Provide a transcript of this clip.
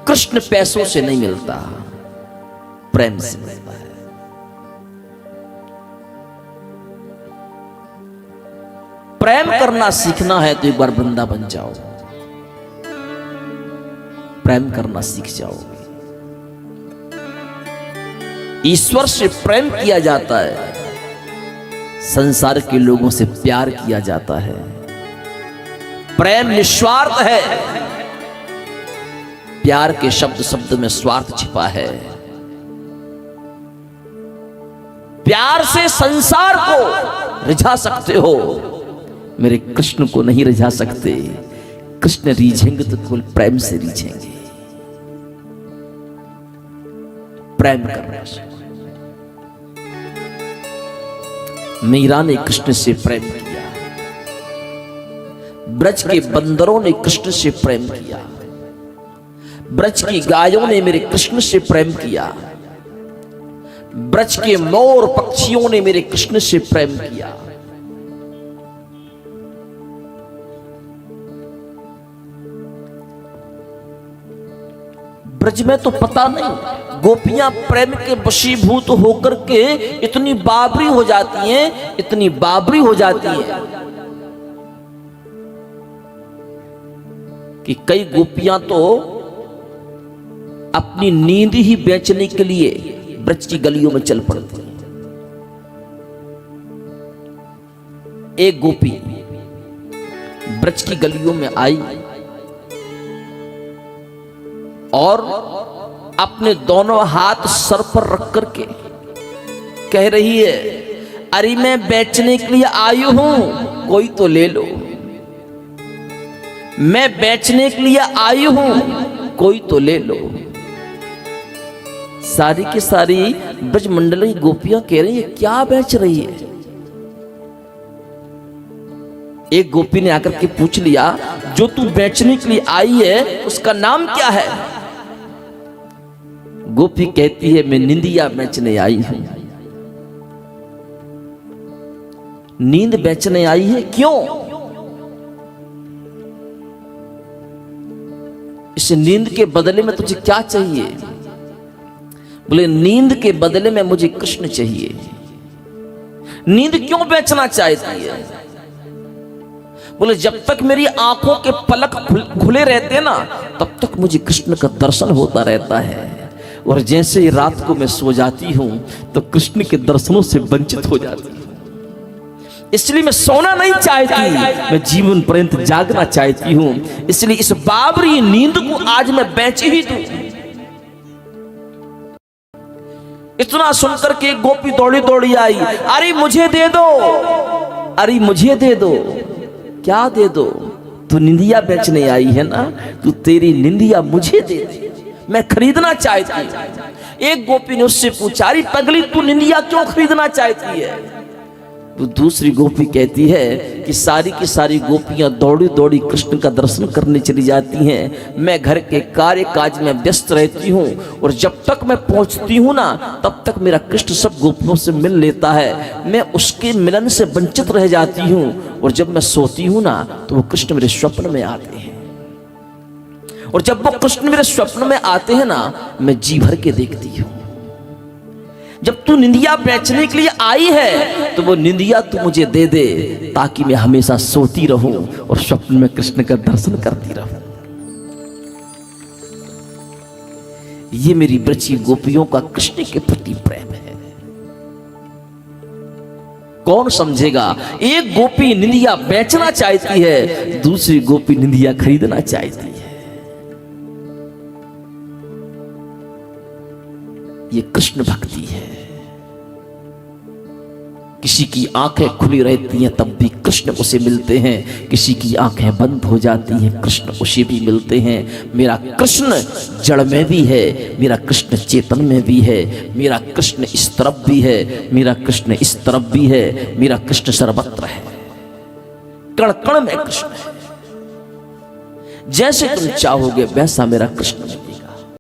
कृष्ण पैसों से नहीं मिलता, प्रेम से मिलता है। प्रेम करना सीखना है तो एक बार वृंदावन जाओ, प्रेम करना सीख जाओगे। ईश्वर से प्रेम किया जाता है, संसार के लोगों से प्यार किया जाता है। प्रेम निस्वार्थ है, प्यार के शब्द शब्द में स्वार्थ छिपा है। प्यार से संसार को रिझा सकते हो, मेरे कृष्ण को नहीं रिझा सकते। कृष्ण रीझेंगे तो केवल प्रेम से रीझेंगे। प्रेम करना सीखो। मीरा ने कृष्ण से प्रेम किया, ब्रज के बंदरों ने कृष्ण से प्रेम किया, ब्रज की गायों ने मेरे कृष्ण से प्रेम किया, ब्रज के मोर पक्षियों ने मेरे कृष्ण से प्रेम किया। ब्रज में तो पता नहीं गोपियां प्रेम के वशीभूत होकर के इतनी बाबरी हो जाती हैं, इतनी बाबरी हो जाती हैं कि कई गोपियां तो अपनी नींद ही बेचने के लिए ब्रज की गलियों में चल पड़ती हैं। एक गोपी ब्रज की गलियों में आई और अपने दोनों हाथ सर पर रख करके कह रही है, अरे मैं बेचने के लिए आई हूं, कोई तो ले लो। मैं बेचने के लिए आई हूं, कोई तो ले लो। सारी की सारी ब्रज मंडल की गोपियां कह रही है, क्या बेच रही है? एक गोपी ने आकर के पूछ लिया, जो तू बेचने के लिए आई है उसका नाम क्या है? गोपी कहती है, मैं निंदिया बेचने आई हूं। नींद बेचने आई है, क्यों? इस नींद के बदले में तुझे क्या चाहिए? बोले, नींद के बदले में मुझे कृष्ण चाहिए। नींद क्यों बेचना चाहती है? बोले, जब तक मेरी आंखों के पलक खुले रहते ना, तब तक मुझे कृष्ण का दर्शन होता रहता है, और जैसे ही रात को मैं सो जाती हूं तो कृष्ण के दर्शनों से वंचित हो जाती हूं। इसलिए मैं सोना नहीं चाहती, मैं जीवन पर्यंत जागना चाहती हूं। इसलिए इस बाबरी नींद को आज मैं बेच ही दूं। इतना सुनकर के एक गोपी दौड़ी दौड़ी आई, अरे मुझे दे दो, अरे मुझे दे दो। क्या दे दो? तू निंदिया बेचने आई है ना, तू तेरी निंदिया मुझे दे दे, मैं खरीदना चाहती हूं। एक गोपी ने उससे पूछा, अरे पगली तू निंदिया क्यों खरीदना चाहती है? तो दूसरी गोपी कहती है कि सारी की सारी गोपियां दौड़ी दौड़ी कृष्ण का दर्शन करने चली जाती हैं, मैं घर के कार्य काज में व्यस्त रहती हूँ, और जब तक मैं पहुंचती हूँ ना, तब तक मेरा कृष्ण सब गोपियों से मिल लेता है, मैं उसके मिलन से वंचित रह जाती हूँ, और जब मैं सोती हूँ ना तो वो कृष्ण मेरे स्वप्न में आते हैं, और जब वो कृष्ण मेरे स्वप्न में आते हैं ना, मैं जी भर के देखती हूँ। जब तू निंदिया बेचने के लिए आई है तो वो निंदिया तू मुझे दे दे, ताकि मैं हमेशा सोती रहूं और स्वप्न में कृष्ण का दर्शन करती रहूं। ये मेरी ब्रजी गोपियों का कृष्ण के प्रति प्रेम है। कौन समझेगा? एक गोपी निंदिया बेचना चाहती है, दूसरी गोपी निंदिया खरीदना चाहती है। ये कृष्ण भक्ति है। किसी की आंखें खुली रहती हैं तब भी कृष्ण उसे मिलते हैं, किसी की आंखें बंद हो जाती हैं कृष्ण उसे भी मिलते हैं। मेरा कृष्ण जड़ में भी है, मेरा कृष्ण चेतन में भी है, मेरा कृष्ण इस तरफ भी है, मेरा कृष्ण इस तरफ भी है, मेरा कृष्ण सर्वत्र है, कण कण में कृष्ण है। जैसे तुम चाहोगे वैसा मेरा कृष्ण है।